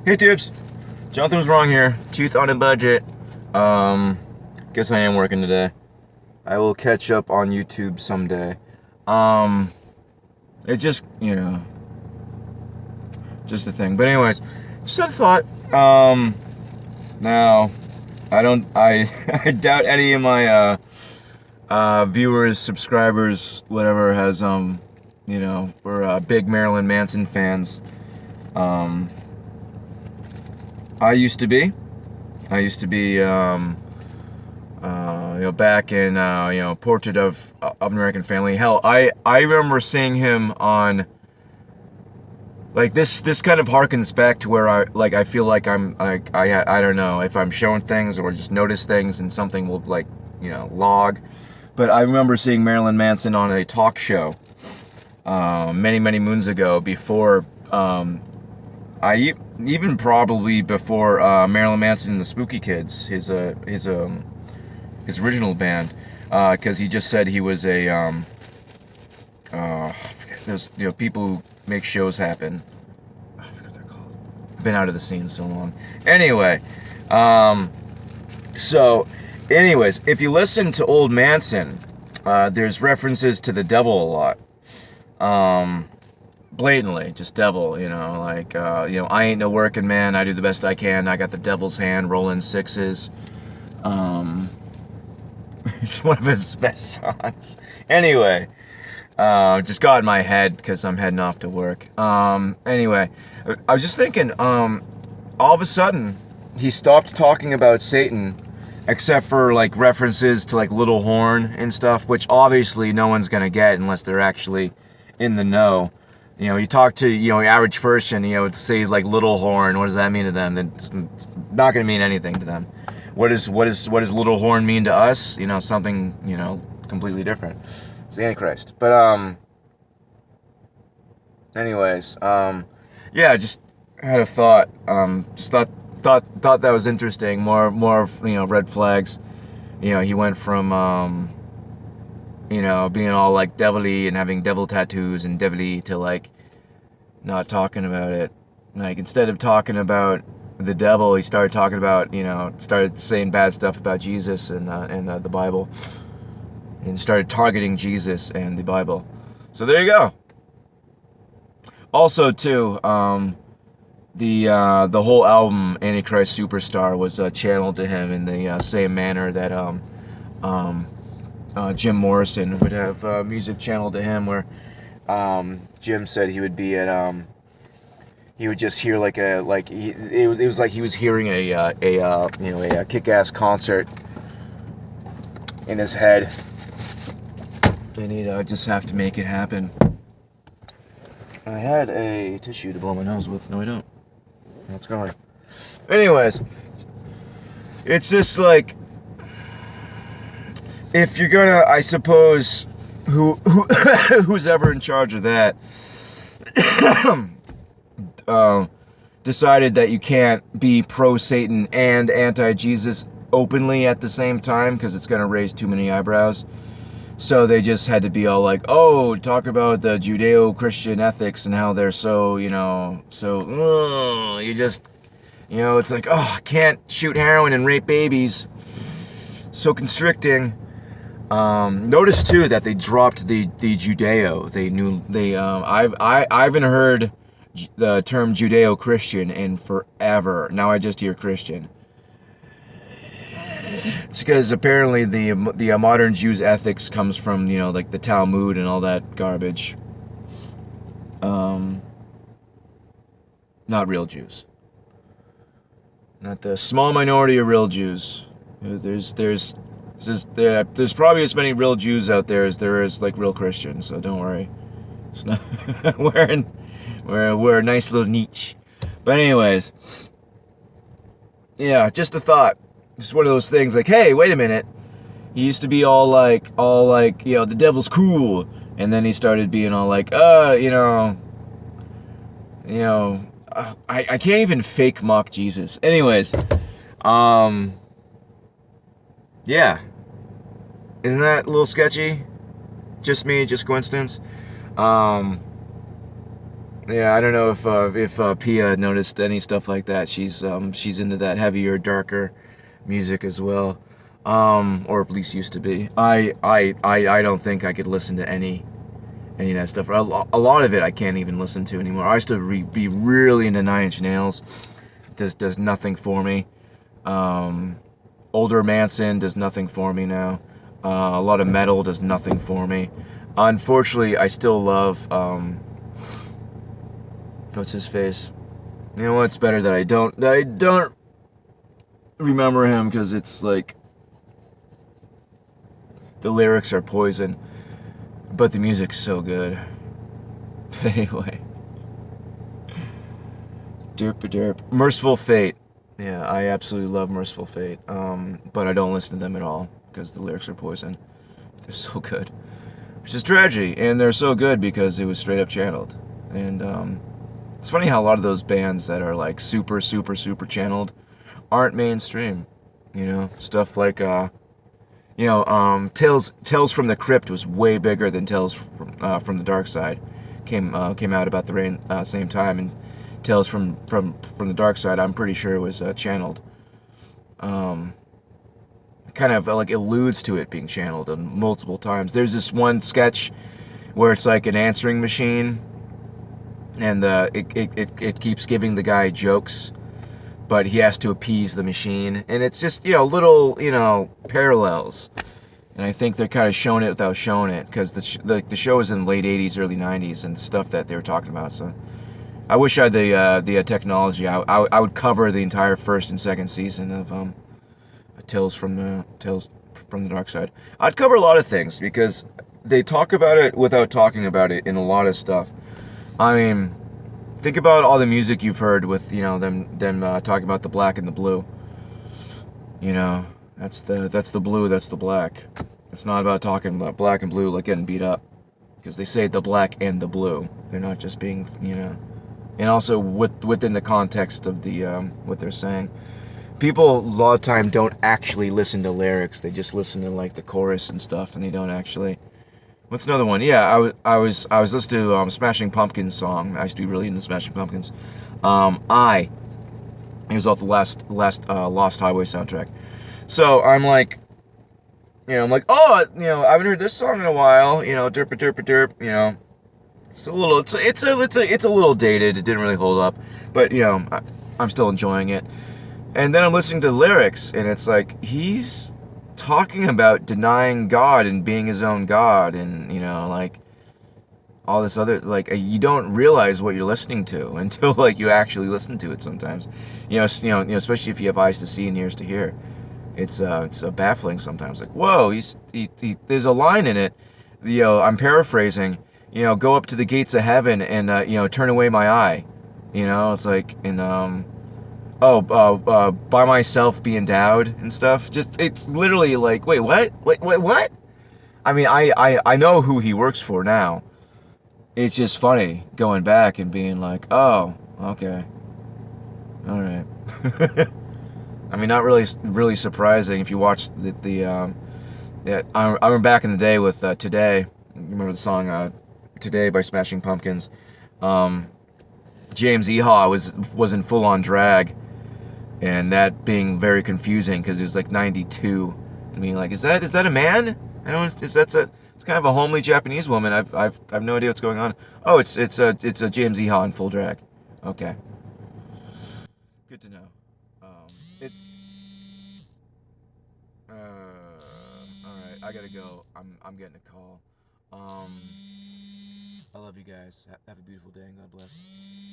Hey tubes, Jonathan was wrong here. Tooth on a budget. Guess I am working today. I will catch up on YouTube someday. It just, just a thing. But anyways, just had a thought. Now, I I doubt any of my viewers, subscribers, whatever has were big Marilyn Manson fans. I used to be. Back in, Portrait of American Family. Hell, I remember seeing him on, like, this kind of harkens back to where I feel like I'm, like, I don't know if I'm showing things or just notice things and something will, log. But I remember seeing Marilyn Manson on a talk show, many, many moons ago before, even probably before Marilyn Manson and the Spooky Kids, his original band, because he just said he was a those people who make shows happen. I forget what they're called. I've been out of the scene so long. Anyway, if you listen to old Manson, there's references to the devil a lot. Blatantly, just devil, I ain't no working man, I do the best I can, I got the devil's hand, rolling sixes. It's one of his best songs. Anyway, just got in my head because I'm heading off to work. Anyway, I was just thinking, all of a sudden, he stopped talking about Satan, except for, references to, Little Horn and stuff, which obviously no one's gonna get unless they're actually in the know. You talk to, your average person, to say, Little Horn, what does that mean to them? It's not gonna mean anything to them. What does Little Horn mean to us? Something, completely different. It's the Antichrist. But, anyways, just had a thought. Just thought that was interesting. More, red flags. He went from, being all, devilly and having devil tattoos and devilly to, not talking about it. Instead of talking about the devil, he started talking about, started saying bad stuff about Jesus and the Bible, and started targeting Jesus and the Bible. So there you go. Also, too, the whole album Antichrist Superstar was channeled to him in the same manner that Jim Morrison would have music channeled to him, where Jim said he would be at he would just hear it was like he was hearing a kick-ass concert in his head, and he'd just have to make it happen. I had a tissue to blow my nose with. No, I don't. It's gone. Anyways, it's just if you're gonna, I suppose, who's ever in charge of that, decided that you can't be pro-Satan and anti-Jesus openly at the same time because it's going to raise too many eyebrows. So they just had to be all talk about the Judeo-Christian ethics and how they're so, you just, it's I can't shoot heroin and rape babies. So constricting. Notice too that they dropped the Judeo. I haven't heard the term Judeo-Christian in forever. Now I just hear Christian. It's because apparently the modern Jews' ethics comes from, the Talmud and all that garbage. Not real Jews. Not the small minority of real Jews. There's probably as many real Jews out there as there is real Christians, so don't worry. It's not we're a nice little niche. But anyways, yeah, just a thought. Just one of those things hey, wait a minute. He used to be all the devil's cool, and then he started being all I can't even fake mock Jesus. Anyways, yeah. Isn't that a little sketchy? Just me, just coincidence? Yeah, I don't know if Pia noticed any stuff like that. She's into that heavier, darker music as well, or at least used to be. I don't think I could listen to any of that stuff. A lot of it I can't even listen to anymore. I used to be really into Nine Inch Nails. Does nothing for me. Older Manson does nothing for me now. A lot of metal does nothing for me. Unfortunately, I still love what's his face. You know what's better that I don't remember him because it's like the lyrics are poison, but the music's so good. But anyway, derp. Merciful Fate. Yeah, I absolutely love Merciful Fate. But I don't listen to them at all because the lyrics are poison. They're so good, which is tragedy, and they're so good because it was straight up channeled. And it's funny how a lot of those bands that are like super channeled aren't mainstream. You know, stuff like Tales from the Crypt was way bigger than Tales from the Dark Side. Came out about the same time, and Tales from the Dark Side, I'm pretty sure it was channeled. Kind of like alludes to it being channeled multiple times. There's this one sketch where it's like an answering machine, and it keeps giving the guy jokes, but he has to appease the machine, and it's just little parallels. And I think they're kind of showing it without showing it because the show was in the late '80s, early '90s, and the stuff that they were talking about. So I wish I had the technology. I would cover the entire first and second season of Tales from the Dark Side. I'd cover a lot of things because they talk about it without talking about it in a lot of stuff. I mean, think about all the music you've heard with them talking about the black and the blue. That's the blue, that's the black. It's not about talking about black and blue like getting beat up, because they say the black and the blue. They're not just being and also within the context of the what they're saying. People a lot of time don't actually listen to lyrics. They just listen to like the chorus and stuff, and they don't actually. What's another one? Yeah, I was listening to Smashing Pumpkins song. I used to be really into Smashing Pumpkins. It was off the last Lost Highway soundtrack. So I'm like, oh, I haven't heard this song in a while. Derp derp derp. It's a little dated. It didn't really hold up, but I'm still enjoying it. And then I'm listening to the lyrics, and it's like he's talking about denying God and being his own God, and like all this other, like you don't realize what you're listening to until like you actually listen to it sometimes. Especially if you have eyes to see and ears to hear. It's baffling sometimes. Like, whoa, there's a line in it. I'm paraphrasing. Go up to the gates of heaven and turn away my eye. It's like by myself be endowed and stuff. Just it's literally like, wait, what? What? I mean, I know who he works for now. It's just funny going back and being like, oh, okay, all right. I mean, not really surprising if you watch yeah, I remember back in the day with Today. Remember the song Today by Smashing Pumpkins. James Eha was in full on drag, and that being very confusing because it was like '92. I mean, like, is that a man? I don't. It's kind of a homely Japanese woman. I've no idea what's going on. Oh, it's a James Eha in full drag. Okay, good to know. It. All right, I gotta go. I'm getting a call. I love you guys. Have a beautiful day and God bless.